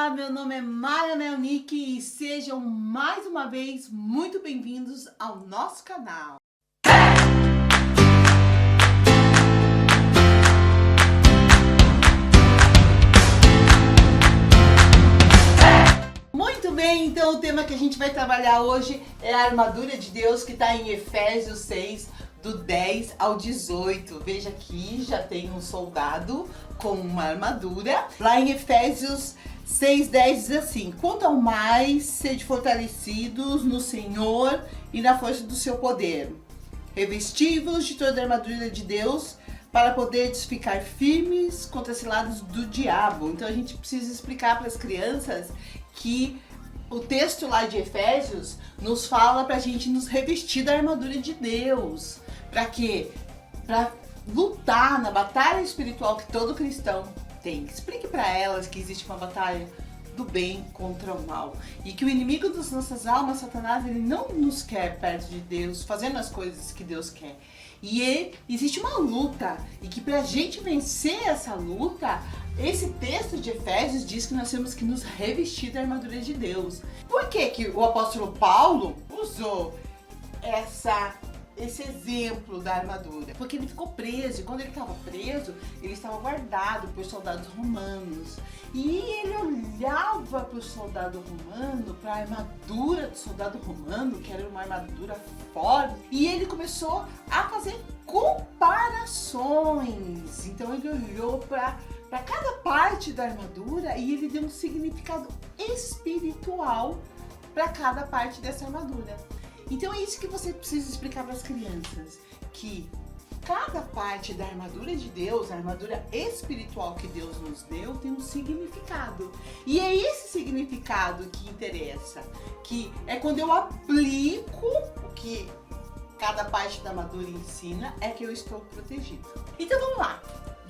Olá, meu nome é Mara Melnick e sejam mais uma vez muito bem-vindos ao nosso canal. Muito bem, então o tema que a gente vai trabalhar hoje é a armadura de Deus, que está em Efésios 6, do 10 ao 18. Veja aqui, já tem um soldado com uma armadura. Lá em Efésios 6:10 diz assim: quanto ao mais, sede fortalecidos no Senhor e na força do seu poder. Revesti-vos de toda a armadura de Deus para poderes ficar firmes contra as ciladas do diabo. Então a gente precisa explicar para as crianças que o texto lá de Efésios nos fala para a gente nos revestir da armadura de Deus. Para quê? Para lutar na batalha espiritual que todo cristão tem. Explique para elas que existe uma batalha do bem contra o mal. E que o inimigo das nossas almas, Satanás, ele não nos quer perto de Deus, fazendo as coisas que Deus quer. E existe uma luta. E que pra gente vencer essa luta, esse texto de Efésios diz que nós temos que nos revestir da armadura de Deus. Por que que o apóstolo Paulo usou esse exemplo da armadura? Porque ele ficou preso, e quando ele estava preso, ele estava guardado por soldados romanos. E ele olhava para o soldado romano, para a armadura do soldado romano, que era uma armadura forte, e ele começou a fazer comparações. Então ele olhou para cada parte da armadura e ele deu um significado espiritual para cada parte dessa armadura. Então é isso que você precisa explicar para as crianças, que cada parte da armadura de Deus, a armadura espiritual que Deus nos deu, tem um significado. E é esse significado que interessa, que é quando eu aplico o que cada parte da armadura ensina, é que eu estou protegido. Então vamos lá,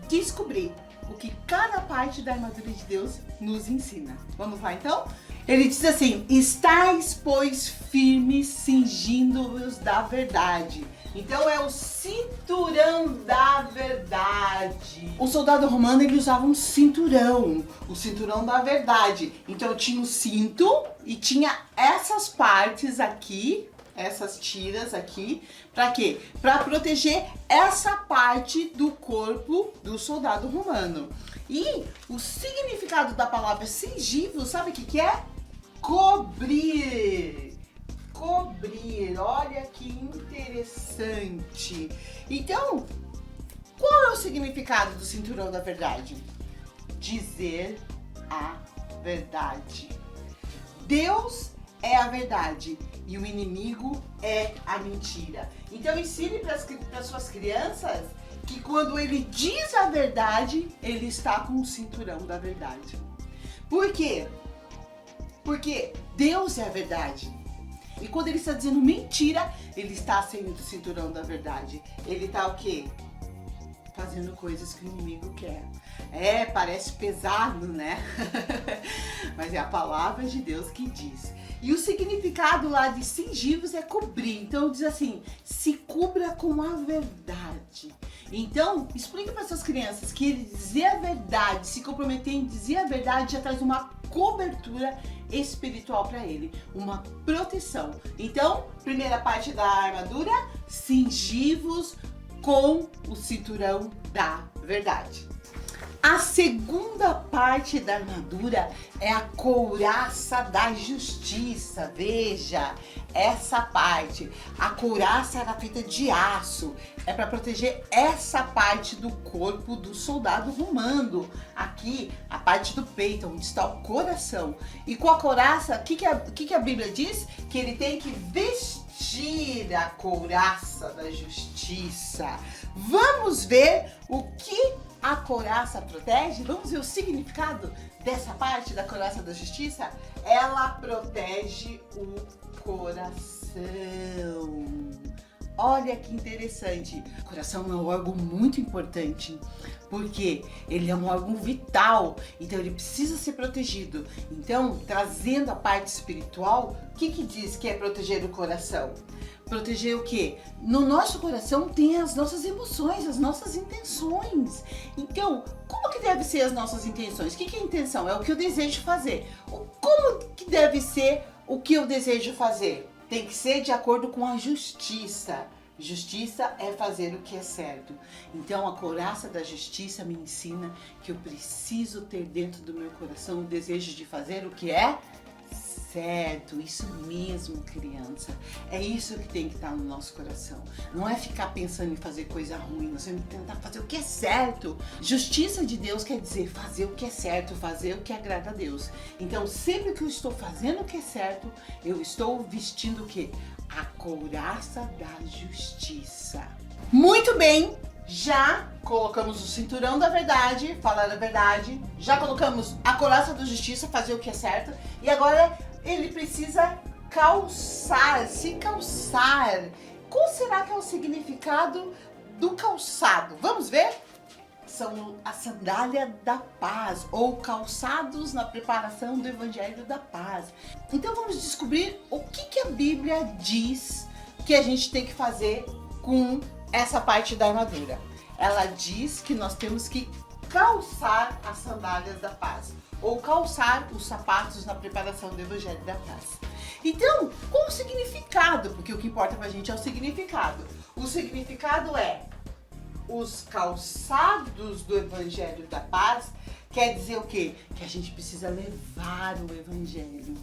descobrir o que cada parte da armadura de Deus nos ensina. Vamos lá então? Ele diz assim: estais, pois, firmes, cingindo-vos da verdade. Então é o cinturão da verdade. O soldado romano, ele usava um cinturão, o cinturão da verdade. Então tinha o cinto e tinha essas partes aqui, essas tiras aqui, para quê? Para proteger essa parte do corpo do soldado romano. E o significado da palavra cingir-vos, sabe o que é? Cobrir. Cobrir, olha que interessante. Então, qual é o significado do cinturão da verdade? Dizer a verdade. Deus é a verdade e o inimigo é a mentira. Então ensine para as suas crianças que quando ele diz a verdade, ele está com o cinturão da verdade. Por quê? Porque Deus é a verdade. E quando ele está dizendo mentira, ele está sem o cinturão da verdade. Ele está o quê? Fazendo coisas que o inimigo quer. É, parece pesado, né? Mas é a palavra de Deus que diz. E o significado lá de cingir-vos é cobrir. Então diz assim: se cubra com a verdade. Então, explica para suas crianças que ele dizer a verdade, se comprometer em dizer a verdade, já traz uma cobertura espiritual para ele, uma proteção. Então, primeira parte da armadura: cingir-vos com o cinturão da verdade. A segunda parte da armadura é a couraça da justiça. Veja, essa parte. A couraça era feita de aço. É para proteger essa parte do corpo do soldado romano. Aqui, a parte do peito, onde está o coração. E com a couraça, o que a Bíblia diz? Que ele tem que vestir a couraça da justiça. Vamos ver o que a couraça protege? Vamos ver o significado dessa parte da couraça da justiça? Ela protege o coração. Olha que interessante. O coração é um órgão muito importante, porque ele é um órgão vital, então ele precisa ser protegido. Então, trazendo a parte espiritual, o que diz que é proteger o coração? Proteger o quê? No nosso coração tem as nossas emoções, as nossas intenções. Então, como que deve ser as nossas intenções? O que é intenção? É o que eu desejo fazer. Como que deve ser o que eu desejo fazer? Tem que ser de acordo com a justiça. Justiça é fazer o que é certo. Então a couraça da justiça me ensina que eu preciso ter dentro do meu coração o desejo de fazer o que é certo. Isso mesmo, criança. É isso que tem que estar no nosso coração. Não é ficar pensando em fazer coisa ruim, nós temos que tentar fazer o que é certo. Justiça de Deus quer dizer fazer o que é certo, fazer o que agrada a Deus. Então, sempre que eu estou fazendo o que é certo, eu estou vestindo o quê? A couraça da justiça. Muito bem! Já colocamos o cinturão da verdade, falar a verdade. Já colocamos a couraça da justiça, fazer o que é certo. E agora ele precisa calçar, se calçar. Qual será que é o significado do calçado? Vamos ver? São a sandália da paz, ou calçados na preparação do Evangelho da Paz. Então vamos descobrir o que a Bíblia diz que a gente tem que fazer com essa parte da armadura. Ela diz que nós temos que calçar as sandálias da paz, ou calçar os sapatos na preparação do Evangelho da Paz. Então, qual o significado? Porque o que importa pra gente é o significado. O significado é: os calçados do Evangelho da Paz quer dizer o quê? Que a gente precisa levar o Evangelho.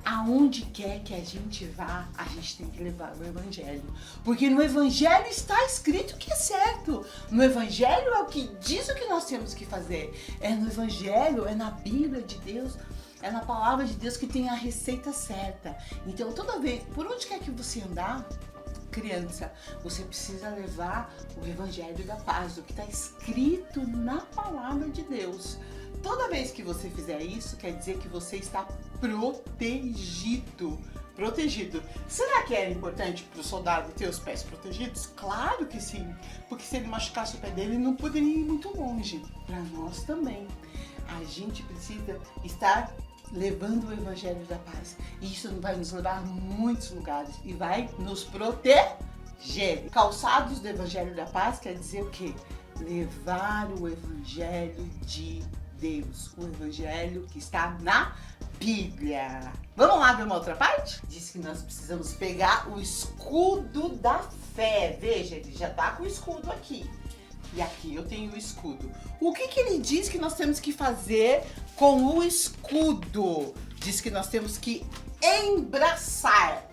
Aonde quer que a gente vá, a gente tem que levar o Evangelho. Porque no Evangelho está escrito que é certo. No Evangelho é o que diz o que nós temos que fazer. É no Evangelho, é na Bíblia de Deus, é na palavra de Deus que tem a receita certa. Então toda vez, por onde quer que você andar, criança, você precisa levar o Evangelho da Paz, o que está escrito na palavra de Deus. Toda vez que você fizer isso, quer dizer que você está protegido. Protegido. Será que era importante para o soldado ter os pés protegidos? Claro que sim, porque se ele machucasse o pé dele, ele não poderia ir muito longe. Para nós também. A gente precisa estar levando o Evangelho da Paz. E isso vai nos levar a muitos lugares e vai nos proteger. Calçados do Evangelho da Paz quer dizer o quê? Levar o Evangelho de Deus, o Evangelho que está na Bíblia. Vamos lá ver uma outra parte? Diz que nós precisamos pegar o escudo da fé. Veja, ele já está com o escudo aqui. E aqui eu tenho o escudo. O que ele diz que nós temos que fazer com o escudo? Diz que nós temos que embraçar.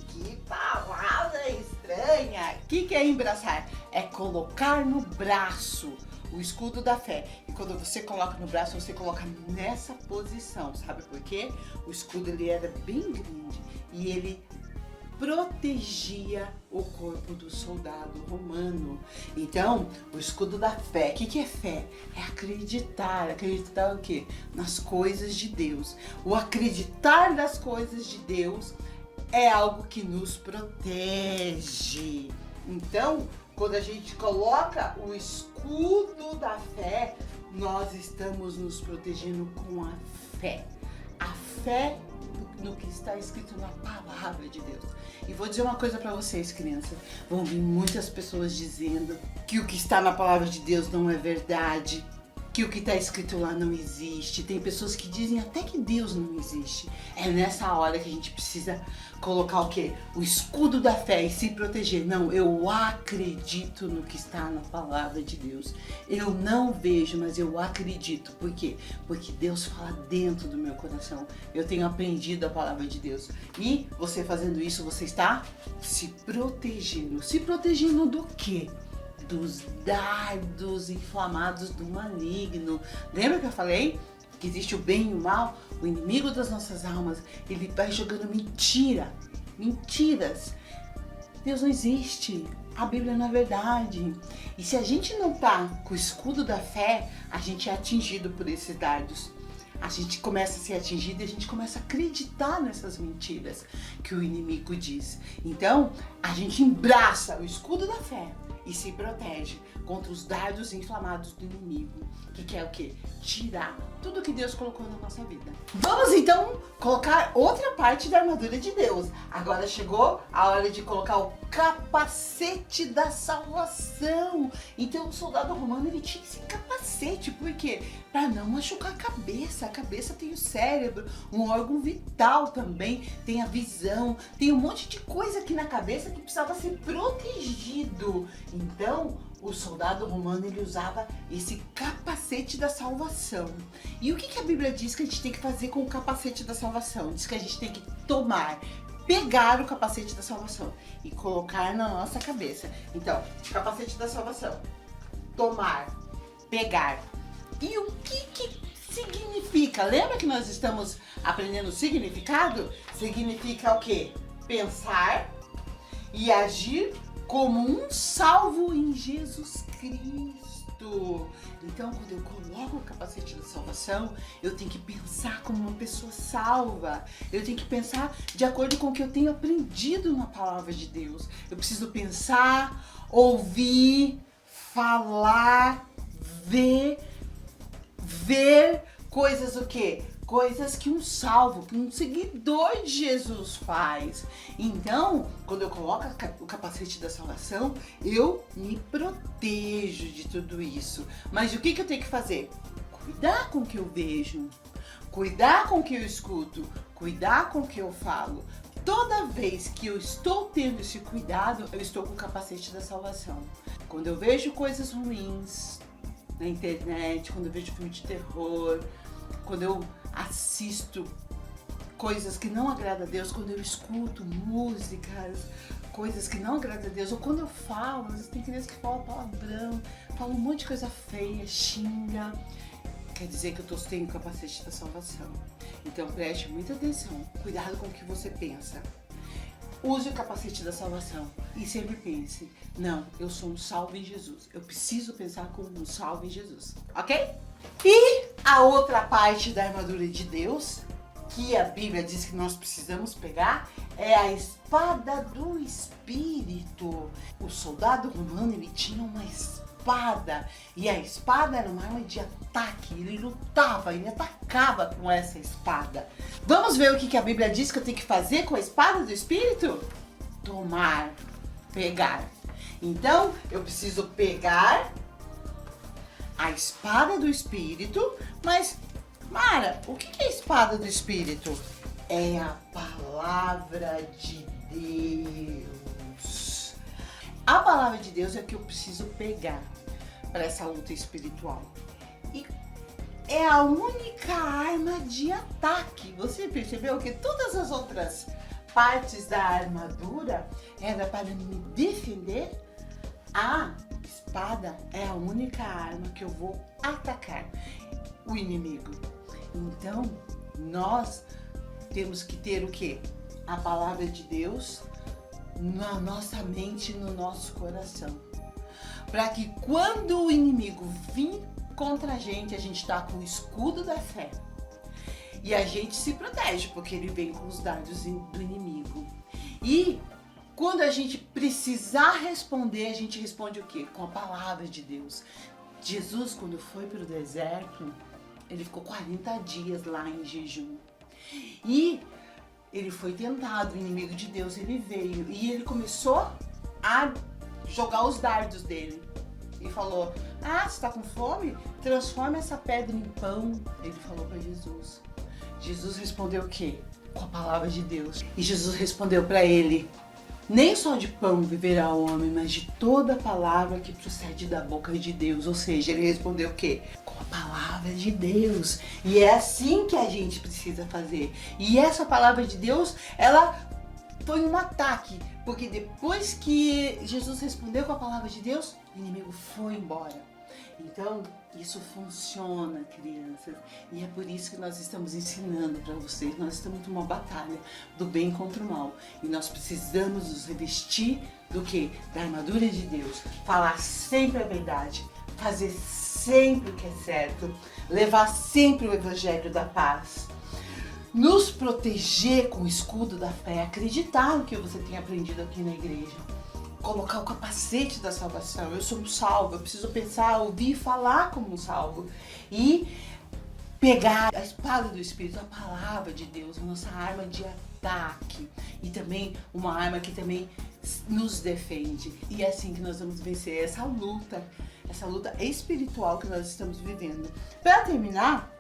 Que palavra estranha! O que é embraçar? É colocar no braço o escudo da fé. E quando você coloca no braço, você coloca nessa posição. Sabe por quê? O escudo ele era bem grande e ele protegia o corpo do soldado romano. Então, o escudo da fé. O que é fé? É acreditar. Acreditar o quê? Nas coisas de Deus. O acreditar nas coisas de Deus é algo que nos protege. Então, quando a gente coloca o escudo da fé, nós estamos nos protegendo com a fé. A fé no que está escrito na palavra de Deus. E vou dizer uma coisa para vocês, crianças. Vão vir muitas pessoas dizendo que o que está na palavra de Deus não é verdade, que o que está escrito lá não existe. Tem pessoas que dizem até que Deus não existe. É nessa hora que a gente precisa colocar o quê? O escudo da fé e se proteger. Não, eu acredito no que está na palavra de Deus. Eu não vejo, mas eu acredito. Por quê? Porque Deus fala dentro do meu coração. Eu tenho aprendido a palavra de Deus. E você fazendo isso, você está se protegendo. Se protegendo do quê? Dos dardos inflamados do maligno. Lembra que eu falei que existe o bem e o mal? O inimigo das nossas almas, ele vai jogando mentiras. Deus não existe. A Bíblia não é verdade. E se a gente não tá com o escudo da fé, a gente é atingido por esses dardos. a gente começa a ser atingido e a gente começa a acreditar nessas mentiras que o inimigo diz. Então, a gente embraça o escudo da fé e se protege contra os dardos inflamados do inimigo, que quer o quê? Tirar tudo que Deus colocou na nossa vida. Vamos então colocar outra parte da armadura de Deus. Agora chegou a hora de colocar o capacete da salvação. Então o soldado romano, ele tinha esse capacete, por quê? Para não machucar a cabeça. A cabeça tem o cérebro, um órgão vital também, tem a visão, tem um monte de coisa aqui na cabeça que precisava ser protegido. Então o soldado romano, ele usava esse capacete da salvação. E o que a Bíblia diz que a gente tem que fazer com o capacete da salvação? Diz que a gente tem que pegar o capacete da salvação e colocar na nossa cabeça. Então, capacete da salvação, tomar, pegar. E o que significa? Lembra que nós estamos aprendendo o significado? Significa o quê? Pensar e agir como um salvo em Jesus Cristo. Então, quando eu coloco o capacete da salvação, eu tenho que pensar como uma pessoa salva. Eu tenho que pensar de acordo com o que eu tenho aprendido na palavra de Deus. Eu preciso pensar, ouvir, falar, ver coisas o quê? Coisas que um salvo, que um seguidor de Jesus faz. Então, quando eu coloco o capacete da salvação, eu me protejo de tudo isso. Mas o que eu tenho que fazer? Cuidar com o que eu vejo, cuidar com o que eu escuto, cuidar com o que eu falo. Toda vez que eu estou tendo esse cuidado, eu estou com o capacete da salvação. Quando eu vejo coisas ruins na internet, quando eu vejo filme de terror, quando eu assisto coisas que não agradam a Deus, quando eu escuto músicas, coisas que não agradam a Deus, ou quando eu falo, às vezes tem criança que fala palavrão, fala um monte de coisa feia, xinga, quer dizer que eu estou sem o capacete da salvação. Então preste muita atenção, cuidado com o que você pensa. Use o capacete da salvação e sempre pense, não, eu sou um salvo em Jesus. Eu preciso pensar como um salvo em Jesus, ok? E a outra parte da armadura de Deus, que a Bíblia diz que nós precisamos pegar, é a espada do Espírito. O soldado romano, ele tinha uma espada, e a espada era uma arma de ataque. Ele lutava, ele atacava com essa espada. Vamos ver o que a Bíblia diz que eu tenho que fazer com a espada do Espírito? Tomar, pegar. Então, eu preciso pegar a espada do Espírito, mas, Mara, o que é a espada do Espírito? É a palavra de Deus. A palavra de Deus é o que eu preciso pegar para essa luta espiritual. E é a única arma de ataque. Você percebeu que todas as outras partes da armadura era para me defender? A espada é a única arma que eu vou atacar o inimigo. Então, nós temos que ter o quê? A palavra de Deus na nossa mente, no nosso coração. Para que quando o inimigo vir contra a gente está com o escudo da fé. E a gente se protege, porque ele vem com os dardos do inimigo. E quando a gente precisar responder, a gente responde o quê? Com a palavra de Deus. Jesus, quando foi para o deserto, ele ficou 40 dias lá em jejum. E ele foi tentado, o inimigo de Deus, ele veio. E ele começou a jogar os dardos dele. E falou, você está com fome? Transforma essa pedra em pão. Ele falou para Jesus. Jesus respondeu o quê? Com a palavra de Deus. E Jesus respondeu para ele, nem só de pão viverá o homem, mas de toda palavra que procede da boca de Deus. Ou seja, ele respondeu o quê? Com a palavra de Deus. E é assim que a gente precisa fazer. E essa palavra de Deus, ela foi um ataque. Porque depois que Jesus respondeu com a palavra de Deus, o inimigo foi embora. Então, isso funciona, crianças. E é por isso que nós estamos ensinando para vocês. Nós estamos numa batalha do bem contra o mal. E nós precisamos nos revestir do quê? Da armadura de Deus. Falar sempre a verdade. fazer sempre o que é certo, levar sempre o evangelho da paz, nos proteger com o escudo da fé, acreditar no que você tem aprendido aqui na igreja, colocar o capacete da salvação. Eu sou um salvo, eu preciso pensar, ouvir e falar como um salvo. E pegar a espada do Espírito, a palavra de Deus, a nossa arma de ataque. E também uma arma que também nos defende. E é assim que nós vamos vencer essa luta espiritual que nós estamos vivendo. Para terminar,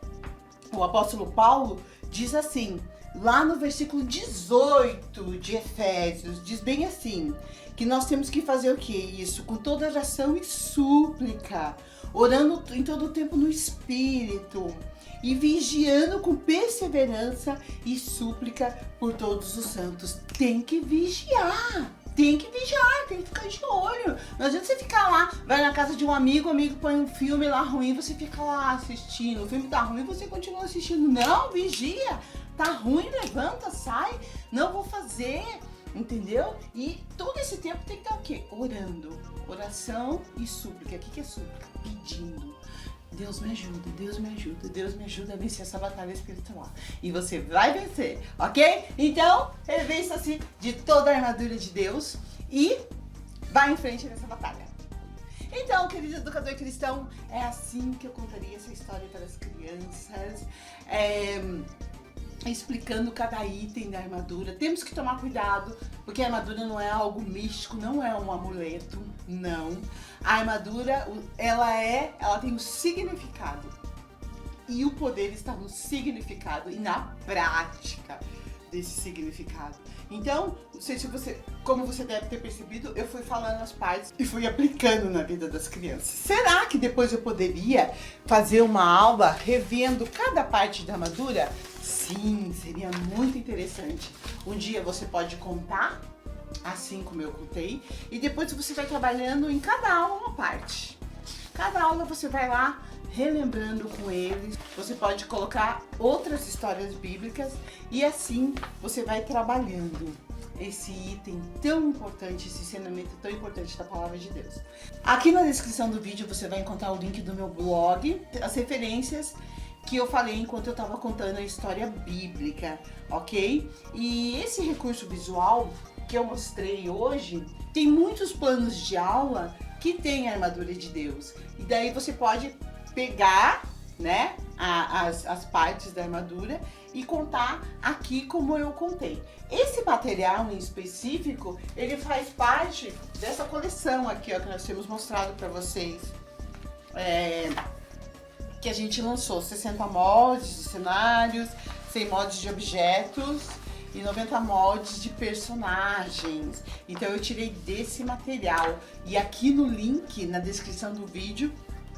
o apóstolo Paulo diz assim, lá no versículo 18 de Efésios, diz bem assim, que nós temos que fazer o que? Isso, com toda oração e súplica, orando em todo o tempo no Espírito e vigiando com perseverança e súplica por todos os santos. Tem que vigiar, tem que ficar de olho. Não adianta você ficar lá, vai na casa de um amigo, o amigo põe um filme lá ruim, você fica lá assistindo, o filme tá ruim, você continua assistindo. Não, vigia, tá ruim, levanta, sai, não vou fazer, entendeu? E todo esse tempo tem que estar o quê? Orando, oração e súplica. O que é súplica? Pedindo. Deus me ajuda, Deus me ajuda, Deus me ajuda a vencer essa batalha espiritual. E você vai vencer, ok? Então, revista-se de toda a armadura de Deus e vai em frente nessa batalha. Então, querido educador cristão, é assim que eu contaria essa história para as crianças. Explicando cada item da armadura. Temos que tomar cuidado, porque a armadura não é algo místico, não é um amuleto, não. A armadura, ela tem um significado. E o poder está no significado e na prática desse significado. Então, não sei se você, como você deve ter percebido, eu fui falando as partes e fui aplicando na vida das crianças. Será que depois eu poderia fazer uma aula revendo cada parte da armadura? Sim, seria muito interessante. Um dia você pode contar, assim como eu contei, e depois você vai trabalhando em cada aula uma parte. Cada aula você vai lá relembrando com eles. Você pode colocar outras histórias bíblicas e assim você vai trabalhando esse item tão importante, esse ensinamento tão importante da palavra de Deus. Aqui na descrição do vídeo você vai encontrar o link do meu blog, as referências que eu falei enquanto eu estava contando a história bíblica, ok? E esse recurso visual que eu mostrei hoje, tem muitos planos de aula que tem a armadura de Deus. E daí você pode pegar, né, as partes da armadura e contar aqui como eu contei. Esse material em específico, ele faz parte dessa coleção aqui, ó, que nós temos mostrado para vocês. Que a gente lançou 60 moldes de cenários, 100 moldes de objetos e 90 moldes de personagens. Então eu tirei desse material. E aqui no link, na descrição do vídeo,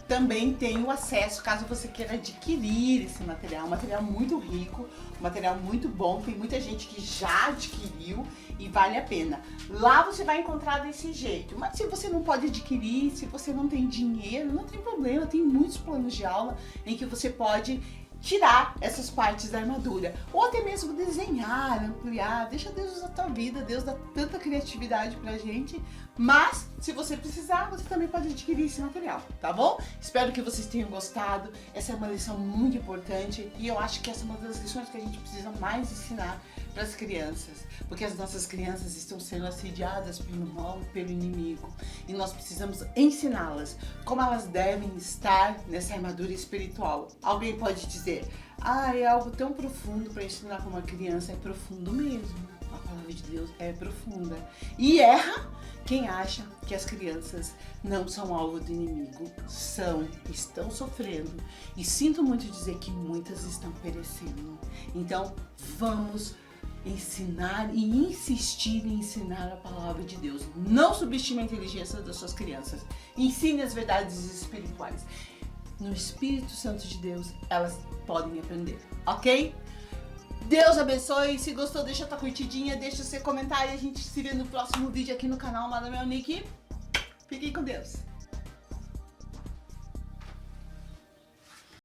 também tem o acesso, caso você queira adquirir esse material. Um material muito rico, um material muito bom, tem muita gente que já adquiriu e vale a pena. Lá você vai encontrar desse jeito, mas se você não pode adquirir, se você não tem dinheiro, não tem problema, tem muitos planos de aula em que você pode tirar essas partes da armadura, ou até mesmo desenhar, ampliar. Deixa Deus usar a tua vida, Deus dá tanta criatividade pra gente, mas se você precisar, você também pode adquirir esse material, tá bom? Espero que vocês tenham gostado. Essa é uma lição muito importante e eu acho que essa é uma das lições que a gente precisa mais ensinar para as crianças, porque as nossas crianças estão sendo assediadas pelo mal e pelo inimigo, e nós precisamos ensiná-las como elas devem estar nessa armadura espiritual. Alguém pode dizer, é algo tão profundo para ensinar para uma criança. É profundo mesmo, a palavra de Deus é profunda, e erra quem acha que as crianças não são alvo do inimigo. Estão sofrendo, e sinto muito dizer que muitas estão perecendo. Então vamos ensinar e insistir em ensinar a palavra de Deus. Não subestime a inteligência das suas crianças. Ensine as verdades espirituais. No Espírito Santo de Deus, elas podem aprender, ok? Deus abençoe. Se gostou, deixa tua curtidinha, deixa o seu comentário. A gente se vê no próximo vídeo aqui no canal Madame Nick. Fiquem com Deus.